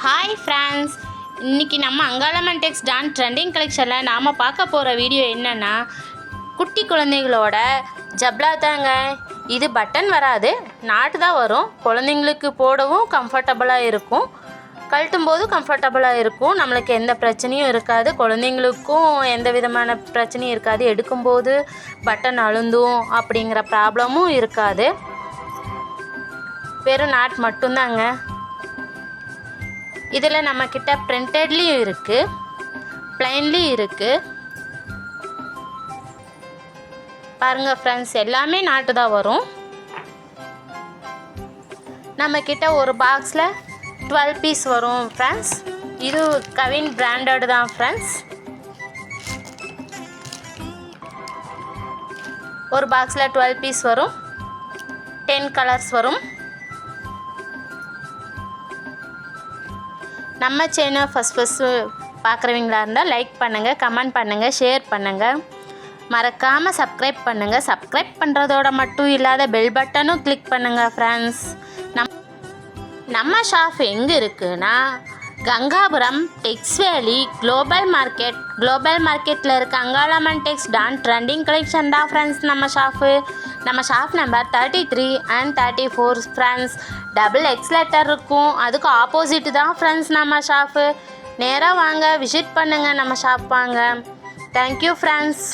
Hi friends, இன்றைக்கி நம்ம அங்காளம்மன் டெக்ஸ் Don trending கலெக்ஷனில் நாம் பார்க்க போகிற வீடியோ என்னென்னா குட்டி குழந்தைகளோட ஜப்லா தாங்க. இது பட்டன் வராது, நாட்டு தான் வரும். குழந்தைங்களுக்கு போடவும் கம்ஃபர்டபுளாக இருக்கும், கழட்டும் போது கம்ஃபர்டபுளாக இருக்கும். நம்மளுக்கு எந்த பிரச்சனையும் இருக்காது, குழந்தைங்களுக்கும் எந்த விதமான பிரச்சனையும் இருக்காது. எடுக்கும்போது பட்டன் அழுந்தும் அப்படிங்கிற ப்ராப்ளமும் இருக்காது. வெறும் நாட் மட்டும்தாங்க. இதில் நம்மக்கிட்ட பிரிண்டட்லேயும் இருக்குது, ப்ளைன்லேயும் இருக்குது. பாருங்கள் ஃப்ரெண்ட்ஸ், எல்லாமே நாட்டு தான் வரும். நம்மக்கிட்ட ஒரு பாக்ஸில் 12 பீஸ் வரும் ஃப்ரெண்ட்ஸ். இது கவின் பிராண்டட் தான் ஃப்ரெண்ட்ஸ். ஒரு பாக்ஸில் 12 பீஸ் வரும், 10 கலர்ஸ் வரும். நம்ம சேனல் ஃபஸ்ட்டு பார்க்குறவங்களா இருந்தால் லைக் பண்ணுங்கள், கமெண்ட் பண்ணுங்கள், ஷேர் பண்ணுங்கள், மறக்காமல் சப்ஸ்கிரைப் பண்ணுங்கள். சப்ஸ்கிரைப் பண்ணுறதோட மட்டும் இல்லாத பெல் பட்டனும் கிளிக் பண்ணுங்கள் ஃப்ரெண்ட்ஸ். நம்ம ஷாப் எங்கே இருக்குன்னா கங்காபுரம் டெக்ஸ் வேலி குளோபல் மார்க்கெட்டில் இருக்க அங்காளம்மன் டெக்ஸ் டான் ட்ரெண்டிங் கலெக்ஷன் தான் ஃப்ரெண்ட்ஸ் நம்ம ஷாப்பு. நம்ம shop number 33 and 34 friends. XX letter இருக்கும், அதுக்கு ஆப்போசிட் தான் ஃப்ரெண்ட்ஸ் நம்ம ஷாப்பு. நேராக வாங்க, விசிட் பண்ணுங்கள், நம்ம ஷாப் வாங்க. Thank you friends.